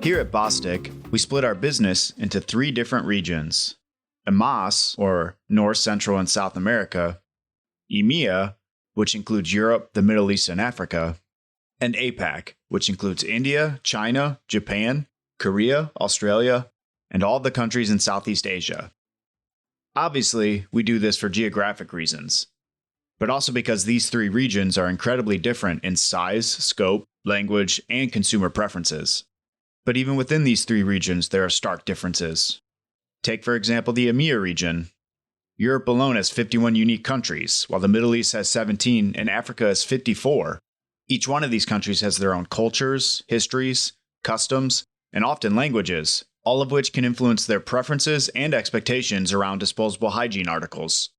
Here at Bostik, we split our business into 3 different regions: EMEA, or North, Central, and South America; EMEA, which includes Europe, the Middle East, and Africa; and APAC, which includes India, China, Japan, Korea, Australia, and all the countries in Southeast Asia. Obviously, we do this for geographic reasons, but also because these 3 regions are incredibly different in size, scope, language, and consumer preferences. But even within these 3 regions, there are stark differences. Take, for example, the EMEA region. Europe alone has 51 unique countries, while the Middle East has 17 and Africa has 54. Each one of these countries has their own cultures, histories, customs, and often languages, all of which can influence their preferences and expectations around disposable hygiene articles.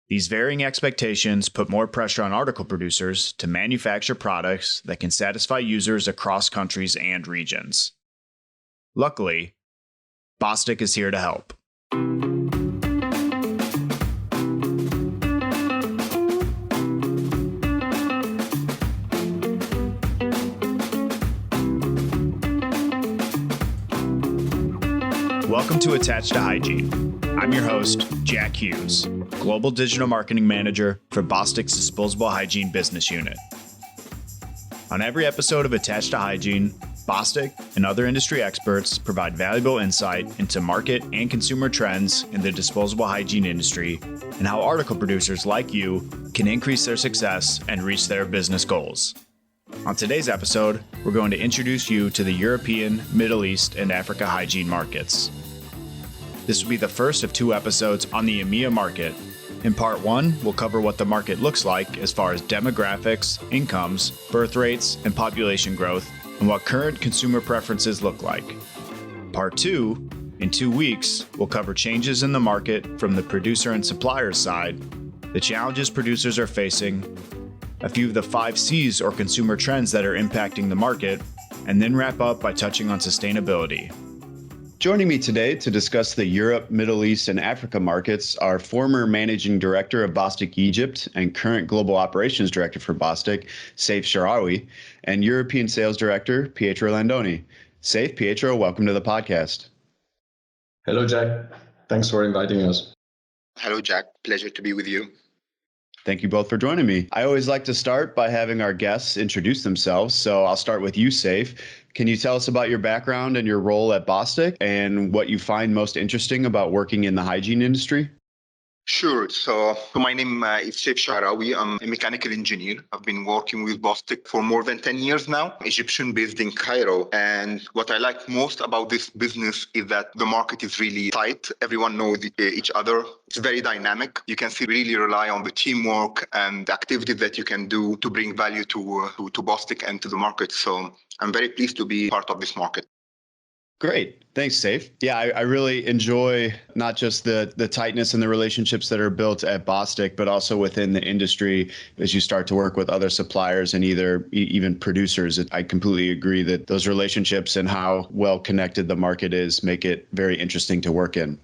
These varying expectations put more pressure on article producers to manufacture products that can satisfy users across countries and regions. Luckily, Bostik is here to help. Welcome to Attached to Hygiene. I'm your host, Jack Hughes, Global Digital Marketing Manager for Bostik's Disposable Hygiene Business Unit. On every episode of Attached to Hygiene, Bostik and other industry experts provide valuable insight into market and consumer trends in the disposable hygiene industry and how article producers like you can increase their success and reach their business goals. On today's episode, we're going to introduce you to the European, Middle East, and Africa hygiene markets. This will be the first of 2 episodes on the EMEA market. In part 1, we'll cover what the market looks like as far as demographics, incomes, birth rates, and population growth, and what current consumer preferences look like. Part 2, in 2 weeks, we'll cover changes in the market from the producer and supplier side, the challenges producers are facing, a few of the 5 C's or consumer trends that are impacting the market, and then wrap up by touching on sustainability. Joining me today to discuss the Europe, Middle East, and Africa markets are former Managing Director of Bostik Egypt and current Global Operations Director for Bostik, Seif Shaarawy, and European Sales Director, Pietro Landone. Seif, Pietro, welcome to the podcast. Hello, Jack. Thanks for inviting us. Hello, Jack. Pleasure to be with you. Thank you both for joining me. I always like to start by having our guests introduce themselves, so I'll start with you, Seif. Can you tell us about your background and your role at Bostik and what you find most interesting about working in the hygiene industry? Sure. So my name is Seif Shaarawy. I'm a mechanical engineer. I've been working with Bostik for more than 10 years now, Egyptian based in Cairo. And what I like most about this business is that the market is really tight. Everyone knows each other. It's very dynamic. You can really rely on the teamwork and the activities that you can do to bring value to Bostik and to the market. So I'm very pleased to be part of this market. Great. Thanks, Seif. Yeah, I really enjoy not just the tightness and the relationships that are built at Bostik, but also within the industry as you start to work with other suppliers and even producers. I completely agree that those relationships and how well connected the market is make it very interesting to work in.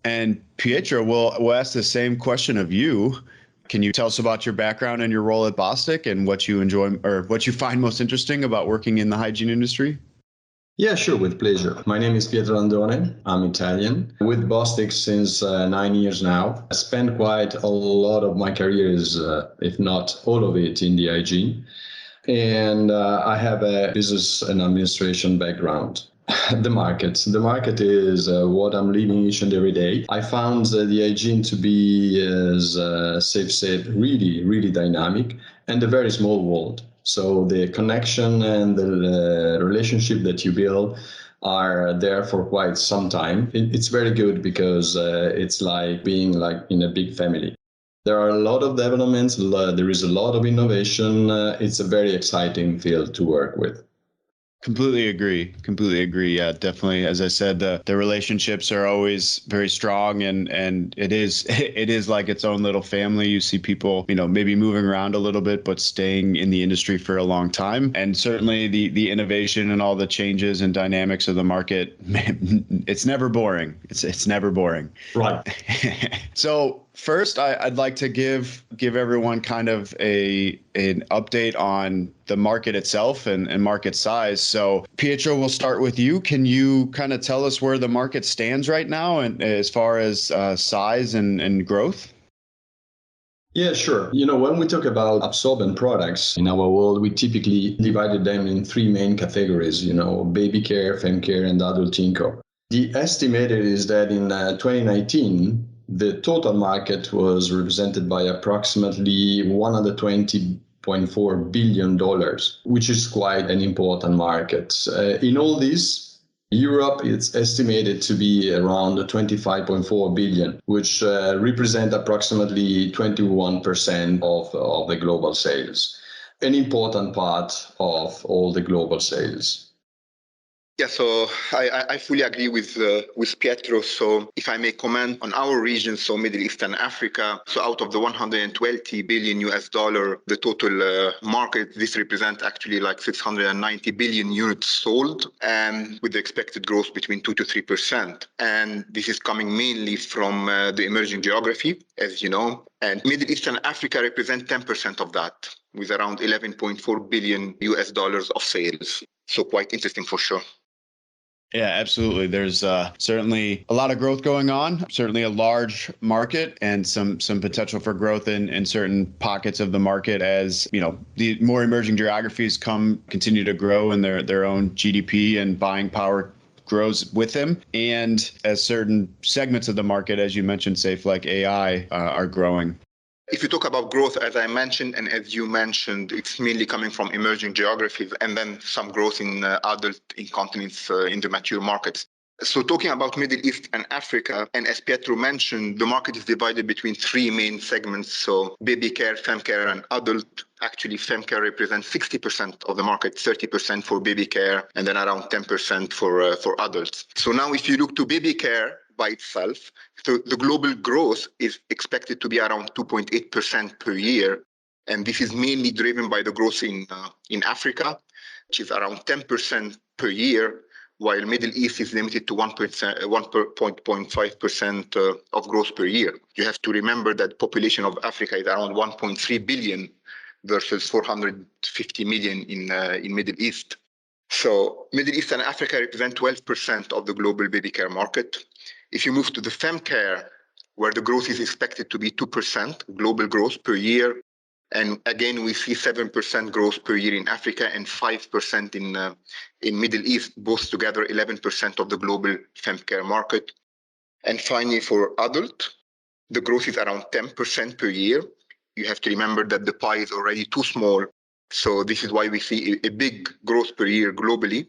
And Pietro, we'll ask the same question of you. Can you tell us about your background and your role at Bostik and what you enjoy or what you find most interesting about working in the hygiene industry? Yeah, sure, with pleasure. My name is Pietro Landone. I'm Italian. With Bostik since 9 years now. I spent quite a lot of my career, if not all of it, in the hygiene. And I have a business and administration background. The market is what I'm living each and every day. I found the hygiene to be, as Seif said, really, really dynamic and a very small world. So the connection and the relationship that you build are there for quite some time. It's very good because it's like being like in a big family. There are a lot of developments. There is a lot of innovation. It's a very exciting field to work with. Completely agree. Yeah, definitely. As I said, the relationships are always very strong and it is like its own little family. You see people, maybe moving around a little bit, but staying in the industry for a long time. And certainly the innovation and all the changes and dynamics of the market, it's never boring. It's never boring. Right. So First, I'd like to give everyone kind of an update on the market itself and market size. So, Pietro, we'll start with you. Can you kind of tell us where the market stands right now, and as far as size and growth? Yeah, sure. When we talk about absorbent products in our world, we typically divided them in three main categories, baby care, fem care, and adult inco. The estimated is that in 2019, the total market was represented by approximately $120.4 billion, which is quite an important market. In all this, Europe is estimated to be around 25.4 billion, which represent approximately 21% of the global sales, an important part of all the global sales. Yeah, so I fully agree with Pietro. So if I may comment on our region, so Middle East and Africa, so out of the 120 billion US dollar, the total market, this represents actually like 690 billion units sold, and with the expected growth between 2 to 3%. And this is coming mainly from the emerging geography, as you know, and Middle East and Africa represent 10% of that, with around 11.4 billion US dollars of sales. So quite interesting for sure. Yeah, absolutely. There's certainly a lot of growth going on, certainly a large market, and some potential for growth in certain pockets of the market as, the more emerging geographies continue to grow in their own GDP and buying power grows with them. And as certain segments of the market, as you mentioned, Seif, like AI, are growing. If you talk about growth, as I mentioned, and as you mentioned, it's mainly coming from emerging geographies and then some growth in adult incontinence in the mature markets. So talking about Middle East and Africa, and as Pietro mentioned, the market is divided between three main segments. So baby care, fem care, and adult. Actually, fem care represents 60% of the market, 30% for baby care, and then around 10% for adults. So now if you look to baby care, by itself, so the global growth is expected to be around 2.8% per year. And this is mainly driven by the growth in Africa, which is around 10% per year, while Middle East is limited to 1.5% of growth per year. You have to remember that population of Africa is around 1.3 billion versus 450 million in Middle East. So Middle East and Africa represent 12% of the global baby care market. If you move to the fem care, where the growth is expected to be 2% global growth per year, and again, we see 7% growth per year in Africa and 5% in Middle East, both together 11% of the global fem care market. And finally, for adult, the growth is around 10% per year. You have to remember that the pie is already too small. So this is why we see a big growth per year globally.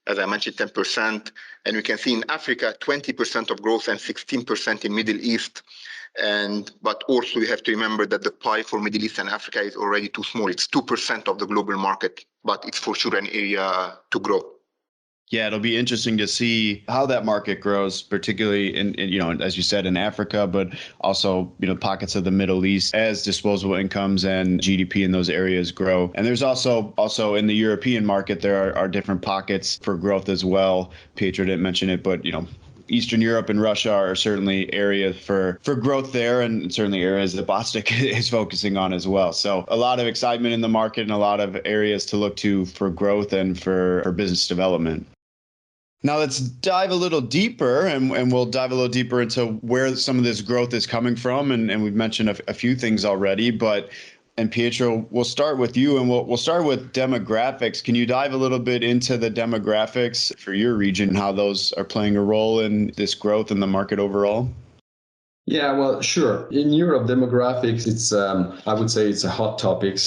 As I mentioned, 10%. And we can see in Africa, 20% of growth and 16% in Middle East. But also you have to remember that the pie for Middle East and Africa is already too small. It's 2% of the global market, but it's for sure an area to grow. Yeah, it'll be interesting to see how that market grows, particularly in as you said, in Africa, but also, pockets of the Middle East as disposable incomes and GDP in those areas grow. And there's also in the European market, there are different pockets for growth as well. Pietro didn't mention it, but, Eastern Europe and Russia are certainly areas for growth there, and certainly areas that Bostik is focusing on as well. So a lot of excitement in the market and a lot of areas to look to for growth and for business development. Now let's dive a little deeper, and we'll dive a little deeper into where some of this growth is coming from. And we've mentioned a few things already, and Pietro, we'll start with you, and we'll start with demographics. Can you dive a little bit into the demographics for your region, how those are playing a role in this growth in the market overall? Yeah, well, sure. In Europe, demographics, I would say it's a hot topic.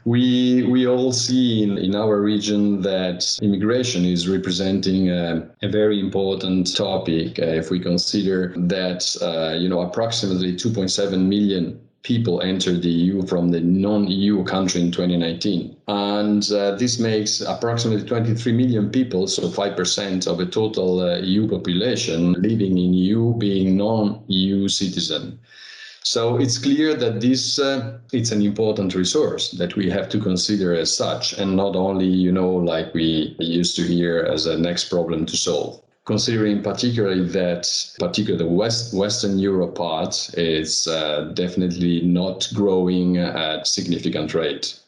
We all see in our region that immigration is representing a very important topic. If we consider that, approximately 2.7 million people entered the EU from the non-EU country in 2019. And this makes approximately 23 million people, so 5% of the total EU population living in EU being non-EU citizen. So it's clear that this it's an important resource that we have to consider as such, and not only, like we used to hear as a next problem to solve. considering particularly the Western Europe part is definitely not growing at significant rate.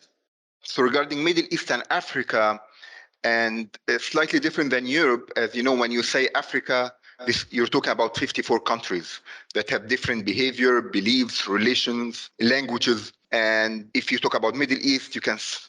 So regarding Middle East and Africa, and it's slightly different than Europe, as you know, when you say Africa, you're talking about 54 countries that have different behavior, beliefs, relations, languages. And if you talk about Middle East,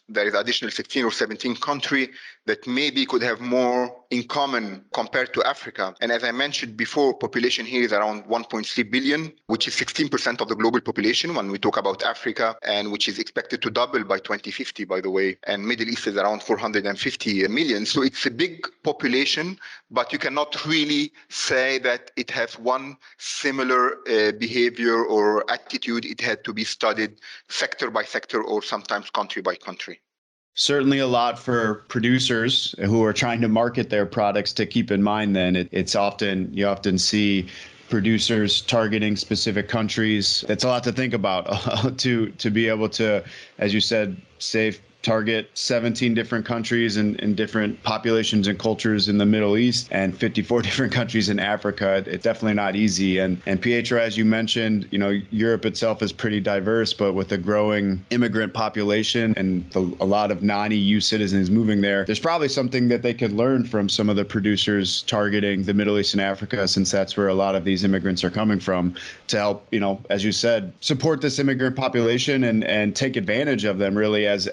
there is additional 16 or 17 countries that maybe could have more in common compared to Africa. And as I mentioned before, population here is around 1.3 billion, which is 16% of the global population when we talk about Africa, and which is expected to double by 2050, by the way. And Middle East is around 450 million. So it's a big population, but you cannot really say that it has one similar behavior or attitude. It had to be studied sector by sector or sometimes country by country. Certainly a lot for producers who are trying to market their products to keep in mind. Then you often see producers targeting specific countries. That's a lot to think about to be able to, as you said, target 17 different countries and different populations and cultures in the Middle East and 54 different countries in Africa. It's definitely not easy. And Pietro, as you mentioned, Europe itself is pretty diverse, but with a growing immigrant population and a lot of non-EU citizens moving there's probably something that they could learn from some of the producers targeting the Middle East and Africa, since that's where a lot of these immigrants are coming from, to help, as you said, support this immigrant population and take advantage of them really as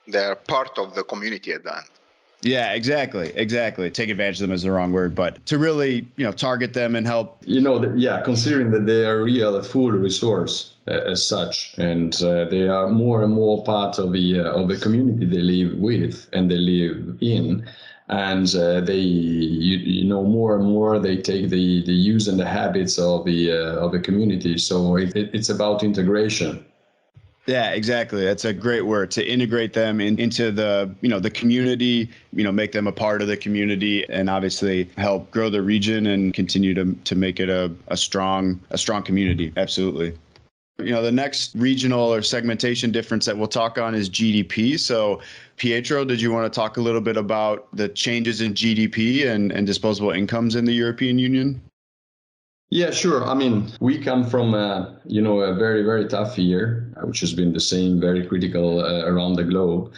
they're part of the community at the end. Yeah, exactly. Take advantage of them is the wrong word, but to really, target them and help. Considering that they are a full resource as such, and they are more and more part of the community they live with and they live in, and they, more and more they take the use and the habits of the community. So it's about integration. Yeah, exactly. That's a great word, to integrate them into the community, make them a part of the community, and obviously help grow the region and continue to make it a strong community. Absolutely. The next regional or segmentation difference that we'll talk on is GDP. So Pietro, did you want to talk a little bit about the changes in GDP and disposable incomes in the European Union? Yeah, sure. I mean, we come from a very, very tough year, which has been the same, very critical around the globe.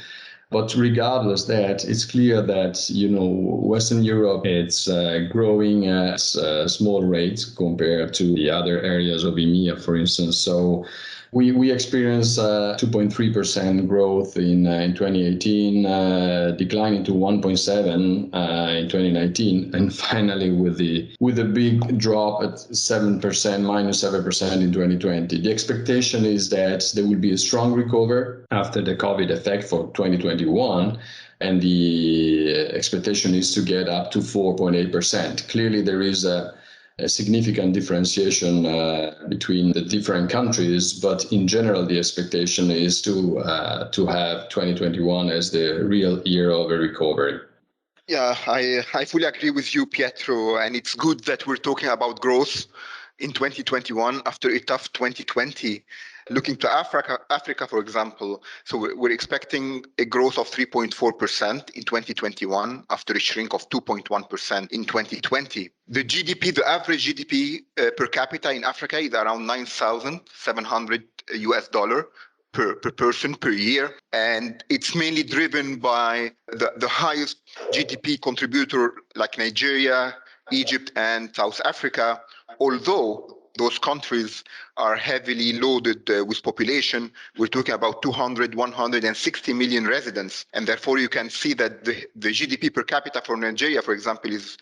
But regardless that, it's clear that, Western Europe, it's growing at small rates compared to the other areas of EMEA, for instance. So we experienced 2.3% growth in 2018, declining to 1.7 in 2019, and finally with a big drop at -7% in 2020. The expectation is that there will be a strong recovery after the COVID effect for 2021. And the expectation is to get up to 4.8%. Clearly, there is a significant differentiation between the different countries, but in general, the expectation is to have 2021 as the real year of a recovery. Yeah, I fully agree with you, Pietro, and it's good that we're talking about growth in 2021 after a tough 2020. Looking to Africa, for example, so we're expecting a growth of 3.4% in 2021 after a shrink of 2.1% in 2020. The average GDP per capita in Africa is around $9,700 per person per year. And it's mainly driven by the highest GDP contributor like Nigeria, Egypt, and South Africa, although those countries are heavily loaded with population. We're talking about 160 million residents. And therefore, you can see that the GDP per capita for Nigeria, for example, is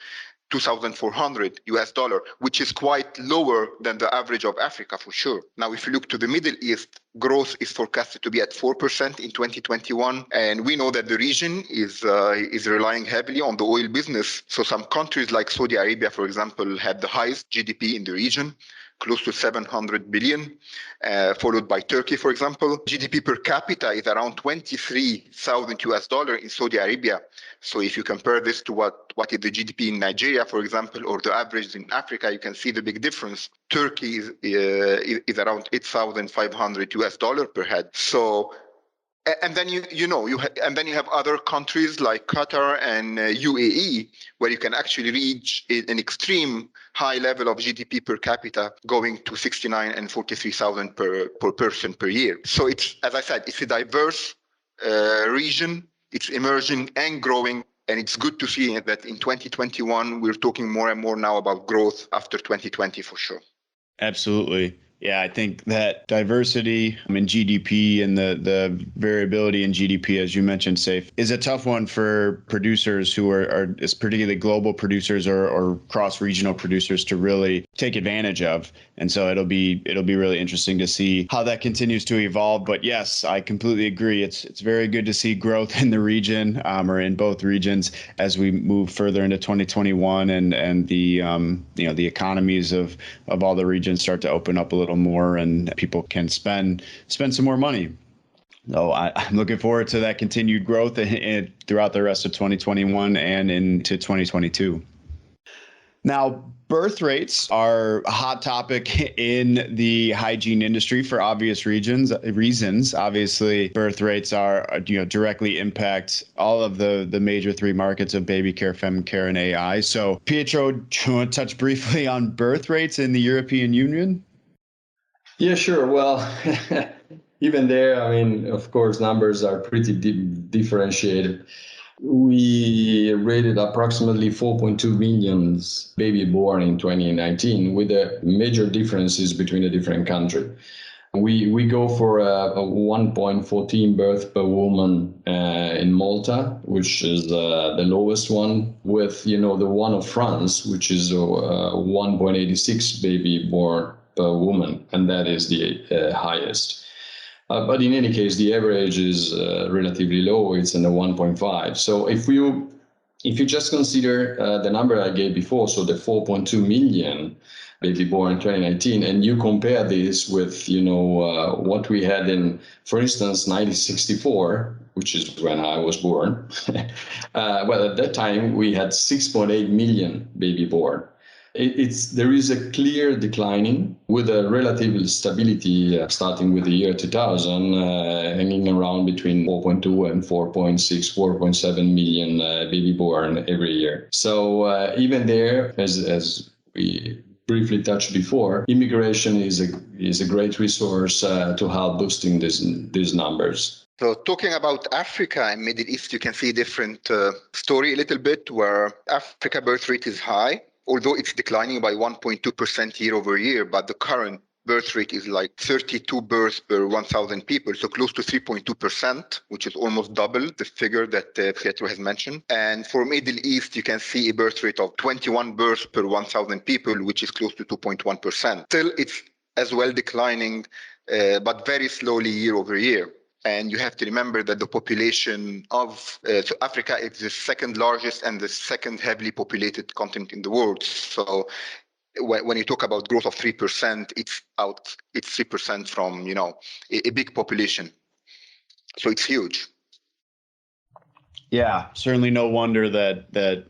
$2,400, which is quite lower than the average of Africa for sure. Now, if you look to the Middle East, growth is forecasted to be at 4% in 2021. And we know that the region is relying heavily on the oil business. So some countries like Saudi Arabia, for example, have the highest GDP in the region, close to 700 billion, followed by Turkey, for example. GDP per capita is around $23,000 in Saudi Arabia. So if you compare this to what is the GDP in Nigeria, for example, or the average in Africa, you can see the big difference. Turkey is around $8,500 per head. So And then and then you have other countries like Qatar and UAE, where you can actually reach an extreme high level of GDP per capita, going to 69 and 43,000 per person per year. So it's, as I said, it's a diverse region. It's emerging and growing. And it's good to see that in 2021, we're talking more and more now about growth after 2020 for sure. Absolutely. Yeah, I think that diversity in GDP and the variability in GDP, as you mentioned, Seif, is a tough one for producers who are particularly global producers or cross-regional producers to really take advantage of. And so it'll be really interesting to see how that continues to evolve. But yes, I completely agree. It's very good to see growth in the region or in both regions as we move further into 2021 and the the economies of all the regions start to open up a little more and people can spend some more money. So I'm looking forward to that continued growth throughout the rest of 2021 and into 2022. Now, birth rates are a hot topic in the hygiene industry for obvious reasons. Obviously, birth rates are directly impact all of the major three markets of baby care, fem care, and AI. So, Pietro, do you want to touch briefly on birth rates in the European Union? Yeah, sure. Well, even there, I mean, of course, numbers are pretty differentiated. We rated approximately 4.2 million baby born in 2019, with the major differences between the different countries. We go for a 1.14 birth per woman in Malta, which is the lowest one, with the one of France, which is 1.86 baby born per woman, and that is the highest. But in any case, the average is relatively low. It's in the 1.5. So if you just consider the number I gave before, so the 4.2 million baby born in 2019, and you compare this with what we had in, for instance, 1964, which is when I was born. Well, at that time we had 6.8 million baby born. There is a clear declining with a relative stability starting with the year 2000, hanging around between 4.2 and 4.6, 4.7 million baby born every year. So even there, as we briefly touched before, immigration is a great resource to help boosting these numbers. So talking about Africa and Middle East, you can see a different story a little bit, where Africa birth rate is high, although it's declining by 1.2% year over year, but the current birth rate is like 32 births per 1,000 people, so close to 3.2%, which is almost double the figure that Pietro has mentioned. And for Middle East, you can see a birth rate of 21 births per 1,000 people, which is close to 2.1%. Still, it's as well declining, but very slowly year over year. And you have to remember that the population of so Africa is the second largest and the second heavily populated continent in the world. So when you talk about growth of 3%, it's 3% from a big population. So it's huge. Yeah, certainly no wonder that the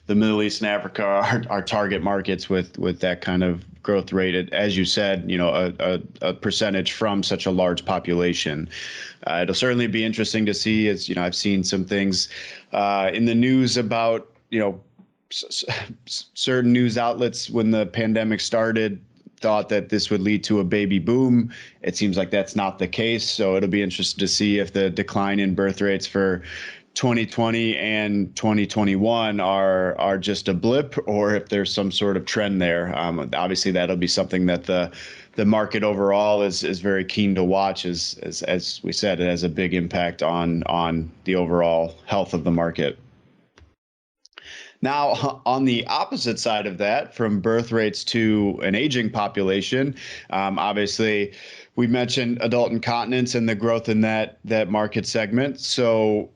Middle East and Africa are target markets with that kind of growth rate. As you said, a percentage from such a large population. It'll certainly be interesting to see. As I've seen some things in the news about certain news outlets when the pandemic started thought that this would lead to a baby boom. It seems like that's not the case. So it'll be interesting to see if the decline in birth rates for 2020 and 2021 are just a blip, or if there's some sort of trend there. Obviously, that'll be something that the market overall is very keen to watch. As we said, it has a big impact on the overall health of the market. Now, on the opposite side of that, from birth rates to an aging population, obviously, we mentioned adult incontinence and the growth in that market segment. So,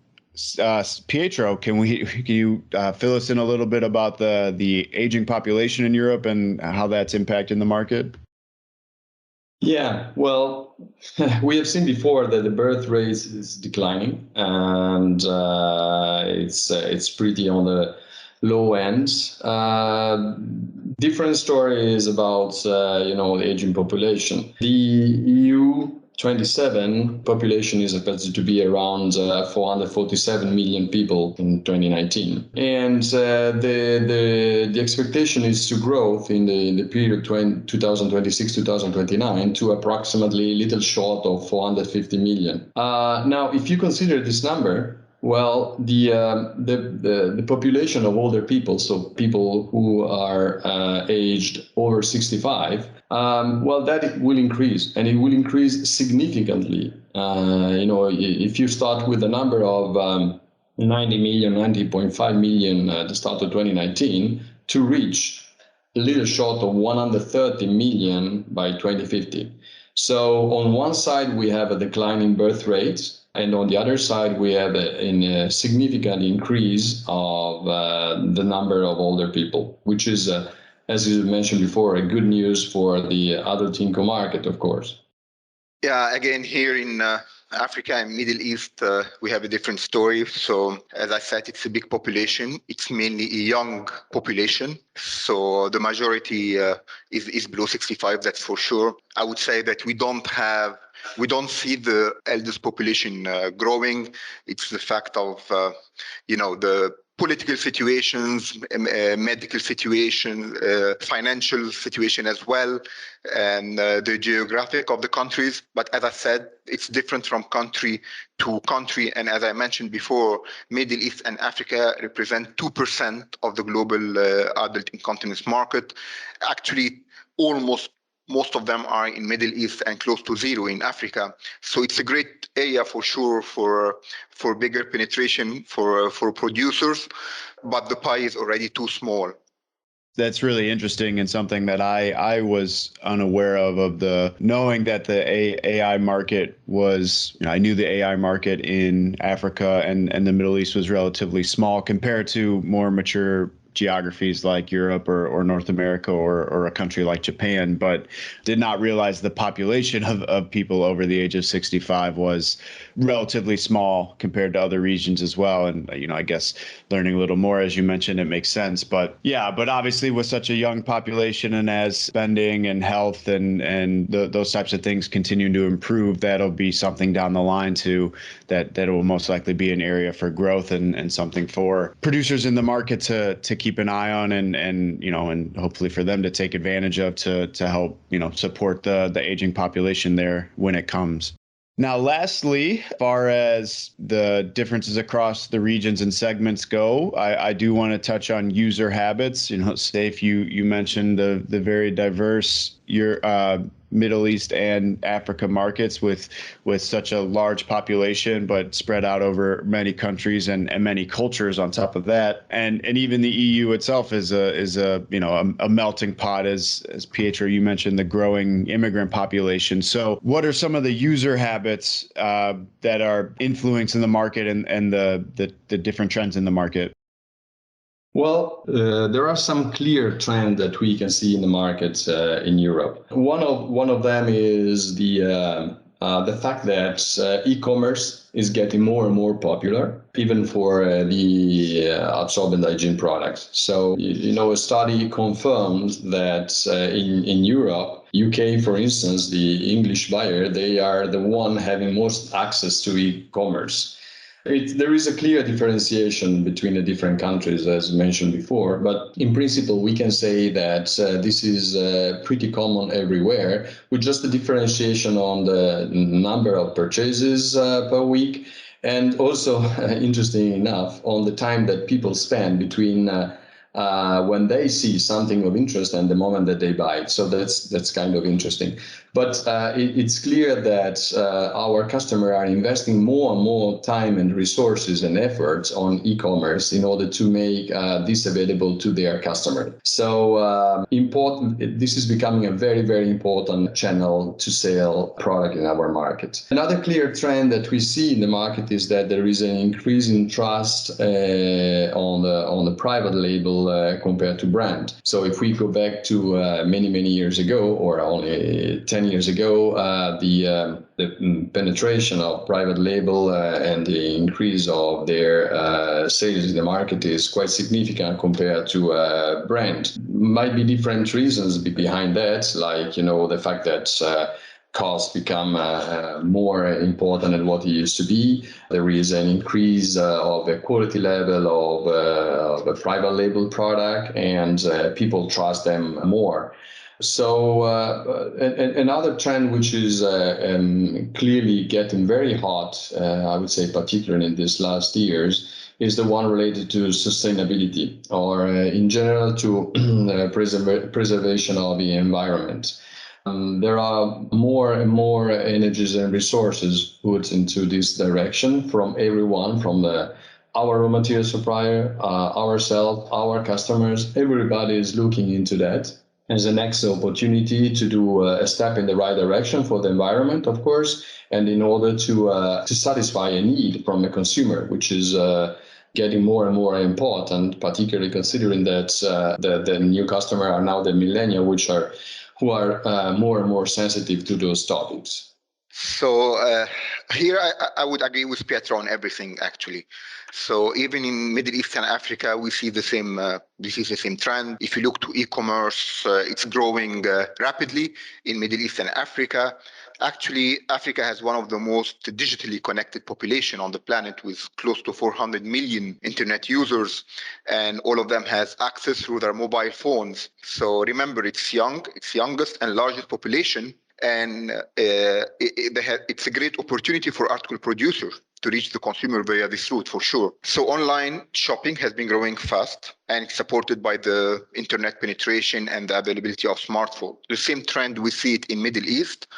Pietro, can you fill us in a little bit about the aging population in Europe and how that's impacting the market? Yeah, well, we have seen before that the birth rate is declining, and it's pretty on the low end. Different stories about the aging population. The EU 27, population is expected to be around 447 million people in 2019. And the expectation is to grow in the period 2026-2029 to approximately little short of 450 million. Now, if you consider this number, well, the population of older people, so people who are aged over 65, well, that will increase, and it will increase significantly. If you start with the number of 90 million, 90.5 million at the start of 2019, to reach a little short of 130 million by 2050. So on one side, we have a declining birth rate, and on the other side, we have a significant increase of the number of older people, which is, as you mentioned before, a good news for the adult income market, of course. Yeah, again, here in Africa and Middle East, we have a different story. So as I said, it's a big population. It's mainly a young population. So the majority is below 65, that's for sure. I would say that we don't see the eldest population growing. It's the fact of, the political situations, medical situation, financial situation as well, and the geographic of the countries. But as I said, it's different from country to country. And as I mentioned before, Middle East and Africa represent 2% of the global adult incontinence market. Actually, most of them are in Middle East and close to zero in Africa. So it's a great area for sure for bigger penetration for producers, but the pie is already too small. That's really interesting, and something that I was unaware of knowing that the AI market was, I knew the AI market in Africa and the Middle East was relatively small compared to more mature geographies like Europe or North America or a country like Japan, but did not realize the population of people over the age of 65 was relatively small compared to other regions as well. And, I guess learning a little more, as you mentioned, it makes sense. But but obviously with such a young population and as spending and health and those types of things continue to improve, that'll be something down the line too, that will most likely be an area for growth and something for producers in the market to keep an eye on and hopefully for them to take advantage of to help, support the aging population there when it comes. Now, lastly, as far as the differences across the regions and segments go, I do want to touch on user habits. Seif, you mentioned the very diverse Middle East and Africa markets with such a large population, but spread out over many countries and many cultures on top of that. And even the EU itself is a melting pot, as Pietro, you mentioned, the growing immigrant population. So what are some of the user habits that are influencing the market and the different trends in the market? Well, there are some clear trends that we can see in the market in Europe. One of them is the fact that e-commerce is getting more and more popular, even for the absorbent hygiene products. So, a study confirms that in Europe, UK, for instance, the English buyer, they are the one having most access to e-commerce. There is a clear differentiation between the different countries, as mentioned before, but in principle, we can say that this is pretty common everywhere, with just a differentiation on the number of purchases per week, and also, interesting enough, on the time that people spend between when they see something of interest and the moment that they buy it. So that's kind of interesting. But it's clear that our customers are investing more and more time and resources and efforts on e-commerce in order to make this available to their customer. So this is becoming a very, very important channel to sell product in our market. Another clear trend that we see in the market is that there is an increase in trust on the private label compared to brand. So if we go back to many years ago, or only 10 years ago, the penetration of private label and the increase of their sales in the market is quite significant compared to brand. Might be different reasons behind that, like the fact that costs become more important than what it used to be. There is an increase of the quality level of a private label product, and people trust them more. So another trend which is clearly getting very hot, I would say particularly in these last years, is the one related to sustainability, or in general to preservation of the environment. There are more and more energies and resources put into this direction from everyone, from our raw material supplier, ourselves, our customers. Everybody is looking into that as the next opportunity to do a step in the right direction for the environment, of course, and in order to satisfy a need from the consumer, which is getting more and more important, particularly considering that the new customer are now the millennials, who are more and more sensitive to those topics. So here I would agree with Pietro on everything, actually. So even in Middle East and Africa, we see the same trend. If you look to e-commerce, it's growing rapidly in Middle East and Africa. Actually, Africa has one of the most digitally connected population on the planet, with close to 400 million internet users, and all of them has access through their mobile phones. So remember, it's youngest and largest population, and it's a great opportunity for article producers to reach the consumer via this route, for sure. So online shopping has been growing fast, and it's supported by the internet penetration and the availability of smartphones. The same trend we see it in Middle East.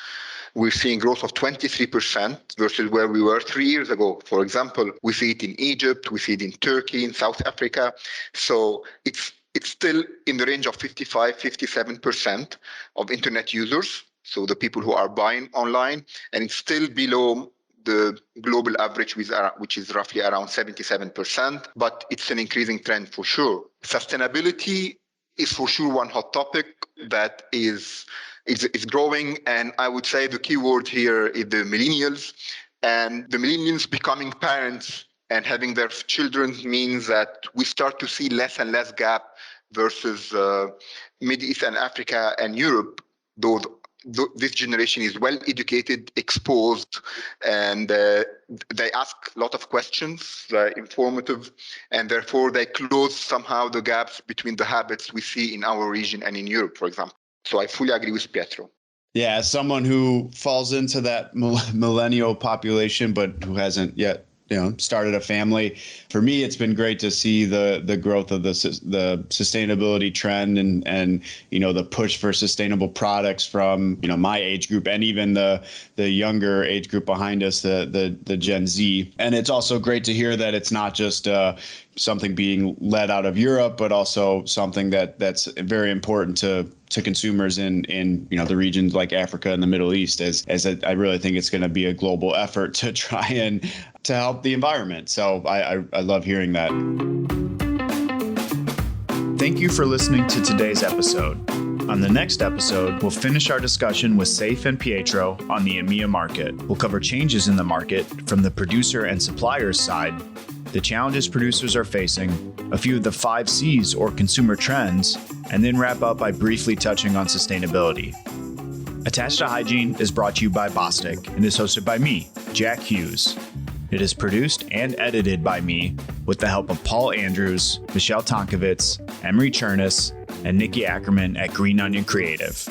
We're seeing growth of 23% versus where we were 3 years ago. For example, we see it in Egypt, we see it in Turkey, in South Africa. So it's still in the range of 55-57% of internet users, so the people who are buying online, and it's still below the global average, which is roughly around 77%, but it's an increasing trend for sure. Sustainability is for sure one hot topic that is growing, and I would say the key word here is the millennials. And the millennials becoming parents and having their children means that we start to see less and less gap versus Middle East and Africa and Europe. This generation is well educated, exposed, and they ask a lot of questions, informative, and therefore they close somehow the gaps between the habits we see in our region and in Europe, for example. So I fully agree with Pietro. Yeah, as someone who falls into that millennial population, but who hasn't yet started a family. For me, it's been great to see the growth of the sustainability trend and the push for sustainable products from my age group and even the younger age group behind us, the Gen Z. And it's also great to hear that it's not just something being led out of Europe, but also something that's very important to consumers in the regions like Africa and the Middle East, as I really think it's going to be a global effort to try and to help the environment. So I love hearing that. Thank you for listening to today's episode. On the next episode, we'll finish our discussion with Seif and Pietro on the EMEA market. We'll cover changes in the market from the producer and supplier's side, the challenges producers are facing, a few of the 5 C's or consumer trends, and then wrap up by briefly touching on sustainability. Attached to Hygiene is brought to you by Bostik and is hosted by me, Jack Hughes. It is produced and edited by me with the help of Paul Andrews, Michelle Tonkovitz, Emery Chernis, and Nikki Ackerman at Green Onion Creative.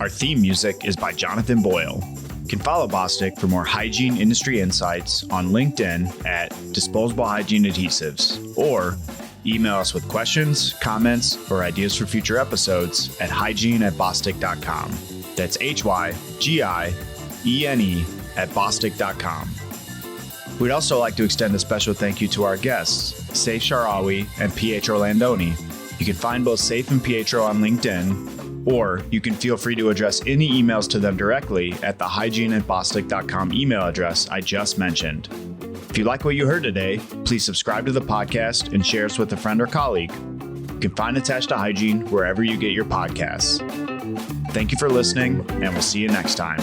Our theme music is by Jonathan Boyle. You can follow Bostik for more hygiene industry insights on LinkedIn at Disposable Hygiene Adhesives, or email us with questions, comments, or ideas for future episodes at hygiene@bostik.com. That's HYGIENE@bostik.com. We'd also like to extend a special thank you to our guests, Seif Shaarawy and Pietro Landone. You can find both Seif and Pietro on LinkedIn, or you can feel free to address any emails to them directly at the hygiene@bostik.com email address I just mentioned. If you like what you heard today, please subscribe to the podcast and share us with a friend or colleague. You can find Attached to Hygiene wherever you get your podcasts. Thank you for listening, and we'll see you next time.